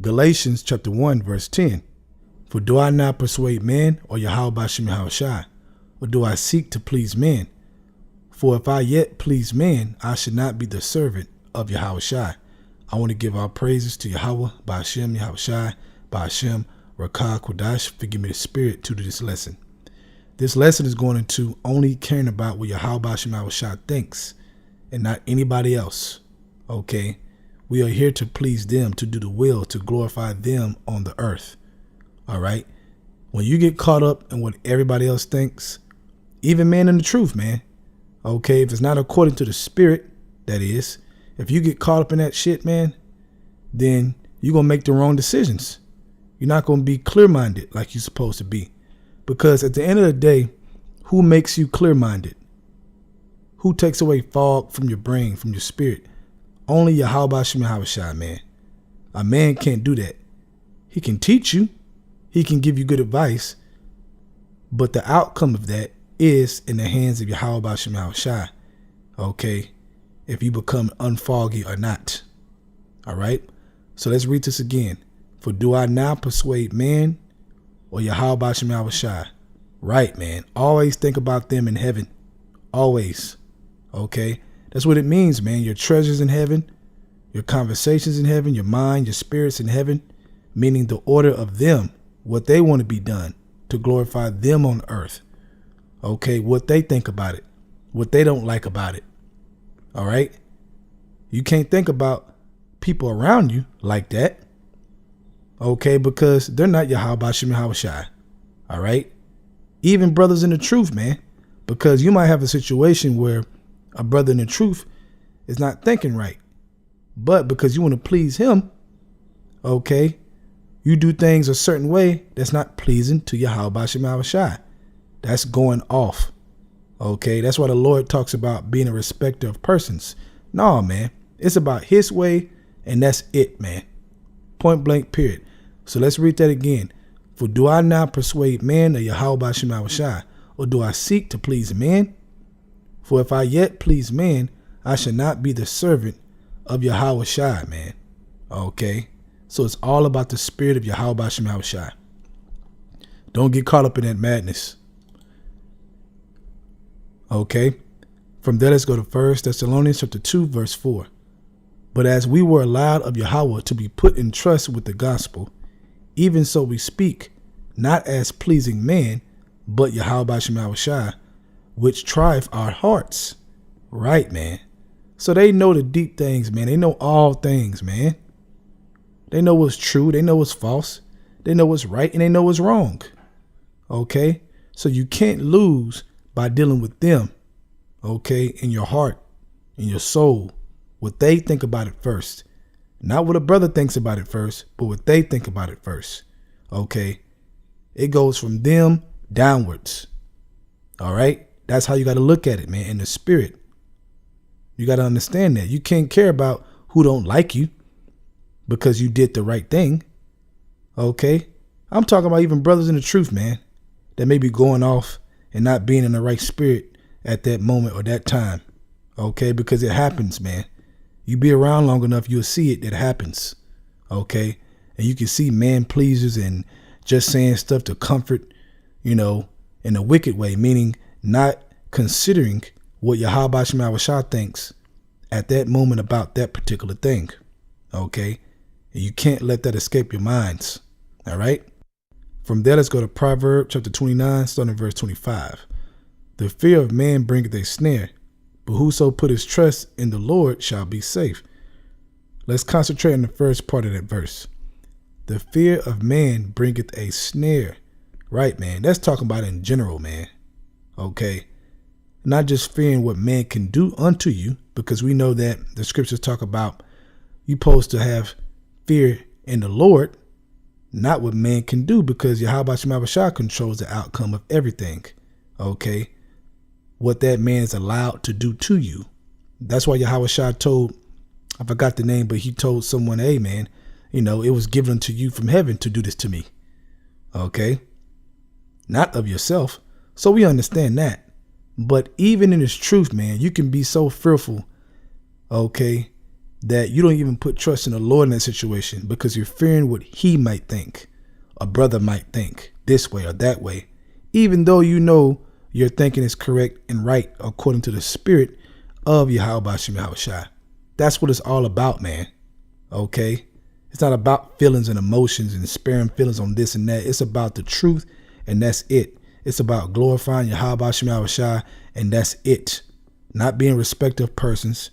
Galatians chapter 1 verse 10. For do I not persuade men, or YAHAWASHI, or do I seek to please men? For if I yet please men, I should not be the servant of YAHAWASHI. I want to give our praises to Yahweh, Ba'ashem, YAHAWASHI, Ba'ashem, Rakah, Kodash, forgive me the spirit, to this lesson. This lesson is going into only caring about what Yahweh, Ba'ashem, YAHAWASHI thinks and not anybody else. Okay? We are here to please them, to do the will, to glorify them on the earth. All right? When you get caught up in what everybody else thinks, even man in the truth, man. Okay? If it's not according to the spirit, that is, if you get caught up in that shit, man, then you're going to make the wrong decisions. You're not going to be clear-minded like you're supposed to be. Because at the end of the day, who makes you clear-minded? Who takes away fog from your brain, from your spirit? Only YAHAWASHI, man. A man can't do that. He can teach you. He can give you good advice. But the outcome of that is in the hands of YAHAWASHI. Okay? If you become unfoggy or not. All right? So let's read this again. For do I now persuade man, or YAHAWASHI? Right, man. Always think about them in heaven. Always. Okay? That's what it means, man. Your treasures in heaven, your conversations in heaven, your mind, your spirits in heaven, meaning the order of them, what they want to be done to glorify them on earth. Okay, what they think about it, what they don't like about it. All right? You can't think about people around you like that. Okay, because they're not YAHAWASHI. All right? Even brothers in the truth, man, because you might have a situation where a brother in the truth is not thinking right. But because you want to please him, okay, you do things a certain way that's not pleasing to YAHAWASHI. That's going off. Okay, that's why the Lord talks about being a respecter of persons. No, man, it's about his way, and that's it, man. Point blank, period. So let's read that again. For do I now persuade man, or YAHAWASHI, or do I seek to please men? For if I yet please men, I shall not be the servant of YAHAWASHI, man. Okay? So it's all about the spirit of YAHAWASHI. Don't get caught up in that madness. Okay? From there, let's go to 1 Thessalonians chapter 2, verse 4. But as we were allowed of Yahweh to be put in trust with the gospel, even so we speak, not as pleasing man, but YAHAWASHI, which trieth our hearts. Right, man. So they know the deep things, man. They know all things, man. They know what's true. They know what's false. They know what's right, and they know what's wrong. Okay? So you can't lose by dealing with them. Okay? In your heart, in your soul. What they think about it first. Not what a brother thinks about it first, but what they think about it first. Okay? It goes from them downwards. All right? That's how you got to look at it, man, in the spirit. You got to understand that. You can't care about who don't like you because you did the right thing. Okay? I'm talking about even brothers in the truth, man, that may be going off and not being in the right spirit at that moment or that time. Okay? Because it happens, man. You be around long enough, you'll see it. It happens. Okay? And you can see man pleasers and just saying stuff to comfort, in a wicked way, meaning not considering what YAHAWASHI thinks at that moment about that particular thing. Okay? And you can't let that escape your minds. All right? From there, let's go to Proverbs chapter 29, starting verse 25. The fear of man bringeth a snare, but whoso put his trust in the Lord shall be safe. Let's concentrate on the first part of that verse. The fear of man bringeth a snare. Right, man. That's talking about in general, man. Okay? Not just fearing what man can do unto you, because we know that the scriptures talk about you supposed to have fear in the Lord, not what man can do, because YAHAWASHI controls the outcome of everything. Okay? What that man is allowed to do to you. That's why YAHAWASHI told, I forgot the name, but he told someone, hey, man, it was given to you from heaven to do this to me. Okay? Not of yourself. So we understand that. But even in its truth, man, you can be so fearful, okay, that you don't even put trust in the Lord in that situation because you're fearing what he might think, a brother might think this way or that way, even though you know your thinking is correct and right according to the spirit of YAHAWASHI. That's what it's all about, man. Okay? It's not about feelings and emotions and sparing feelings on this and that. It's about the truth, and that's it. It's about glorifying YAHAWASHI, and that's it. Not being respectful of persons,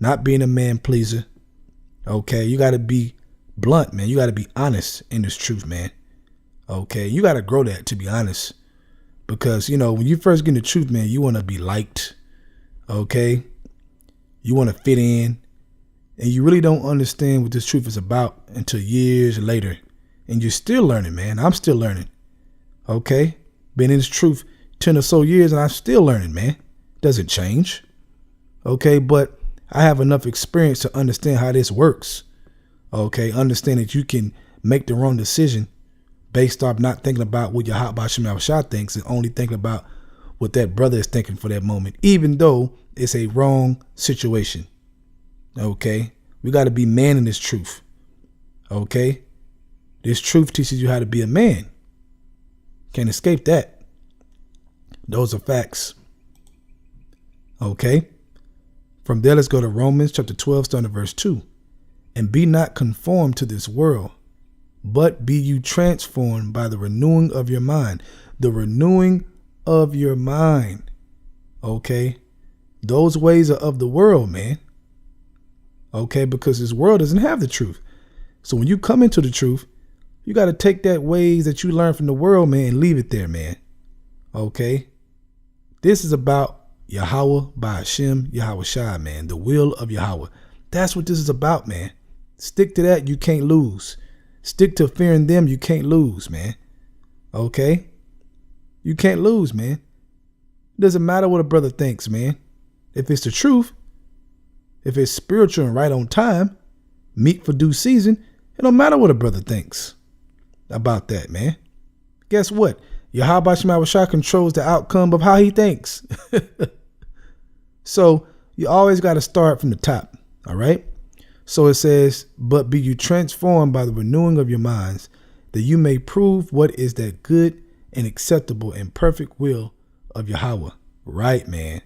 not being a man pleaser. Okay? You got to be blunt, man. You got to be honest in this truth, man. Okay? You got to grow that, to be honest. Because, when you first get in the truth, man, you want to be liked. Okay? You want to fit in. And you really don't understand what this truth is about until years later. And you're still learning, man. I'm still learning. Okay? Been in this truth 10 or so years and I'm still learning, man. Doesn't change. Okay? But I have enough experience to understand how this works. Okay? Understand that you can make the wrong decision based off not thinking about what YAHAWASHI thinks and only thinking about what that brother is thinking for that moment, even though it's a wrong situation. Okay? We got to be man in this truth. Okay? This truth teaches you how to be a man. Can't escape that. Those are facts. Okay? From there, let's go to Romans chapter 12, starting at verse 2. And be not conformed to this world, but be you transformed by the renewing of your mind. The renewing of your mind. Okay? Those ways are of the world, man. Okay? Because this world doesn't have the truth. So when you come into the truth, you got to take that ways that you learn from the world, man, and leave it there, man. Okay? This is about Yahweh by Hashem, YAHAWASHI, man. The will of Yahweh. That's what this is about, man. Stick to that, you can't lose. Stick to fearing them, you can't lose, man. Okay? You can't lose, man. It doesn't matter what a brother thinks, man. If it's the truth, if it's spiritual and right on time, meet for due season, it don't matter what a brother thinks about that, man. Guess what? YAHAWASHI controls the outcome of how he thinks. So you always got to start from the top, all right? So it says, but be you transformed by the renewing of your minds, that you may prove what is that good and acceptable and perfect will of Yahweh. Right, man.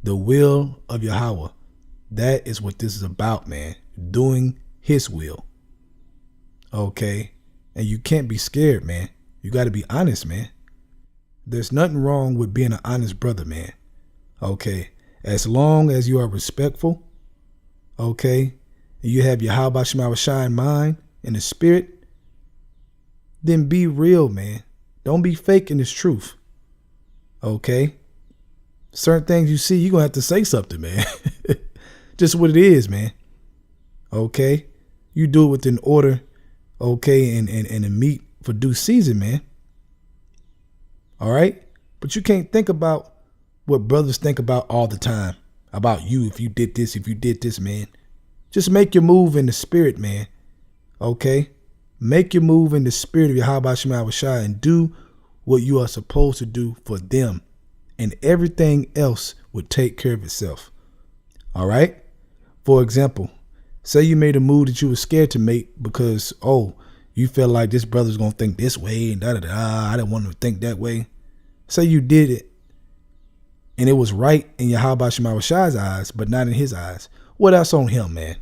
The will of Yahweh. That is what this is about, man. Doing his will. Okay? And you can't be scared, man. You got to be honest, man. There's nothing wrong with being an honest brother, man. Okay? As long as you are respectful, okay, and you have YAHAWASHI in mind and the spirit, then be real, man. Don't be fake in this truth. Okay? Certain things you see, you're going to have to say something, man. Just what it is, man. Okay? You do it within order, okay, and a meet for due season, man. All right? But you can't think about what brothers think about all the time. About you, if you did this, man. Just make your move in the spirit, man. Okay? Make your move in the spirit of YAHAWASHI and do what you are supposed to do for them. And everything else would take care of itself. All right? For example, say you made a move that you were scared to make because, you felt like this brother's going to think this way and da-da-da. I didn't want him to think that way. Say you did it and it was right in YAHAWASHI's eyes, but not in his eyes. Well, that's on him, man.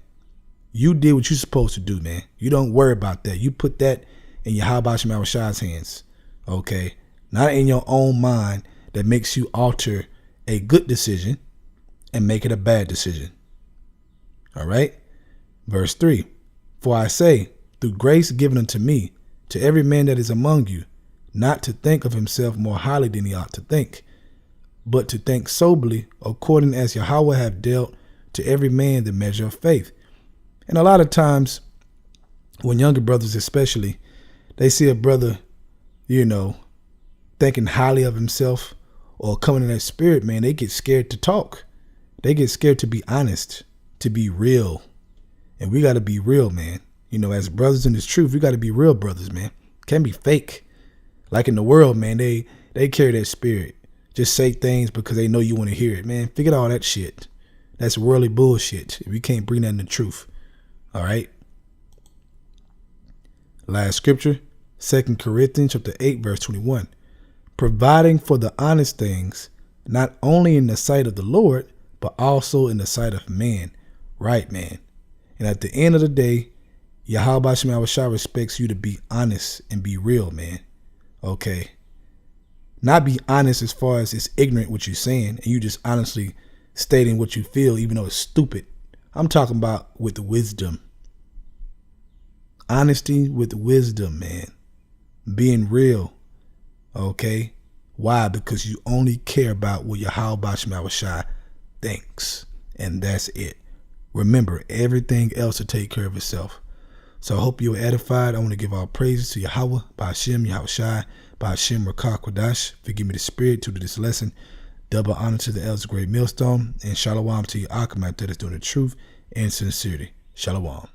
You did what you're supposed to do, man. You don't worry about that. You put that in YAHAWASHI's hands, okay? Not in your own mind that makes you alter a good decision and make it a bad decision. All right? Verse 3, for I say, through grace given unto me, to every man that is among you, not to think of himself more highly than he ought to think, but to think soberly, according as Yahweh have dealt to every man the measure of faith. And a lot of times, when younger brothers especially, they see a brother, thinking highly of himself or coming in that spirit, man, they get scared to talk. They get scared to be honest, to be real. And we got to be real, man. As brothers in this truth, we got to be real brothers, man. Can't be fake. Like in the world, man, they carry that spirit. Just say things because they know you want to hear it, man. Forget all that shit. That's worldly bullshit. We can't bring that in the truth. All right. Last scripture, 2 Corinthians chapter 8, verse 21. Providing for the honest things, not only in the sight of the Lord, but also in the sight of man. Right, man. And at the end of the day, YAHAWASHI respects you to be honest and be real, man. Okay. Not be honest as far as it's ignorant what you're saying and you just honestly stating what you feel, even though it's stupid. I'm talking about with wisdom. Honesty with wisdom, man. Being real. Okay. Why? Because you only care about what YAHAWASHI thinks. And that's it. Remember, everything else will take care of itself. So I hope you were edified. I want to give all praises to Yahweh, Ba'ashem, Yahawashi, Ba'ashem, Rakah, Kodash. Forgive me the spirit to do this lesson. Double honor to the elders of Great Millstone. And shalom to your Akamite that is doing the truth and sincerity. Shalom.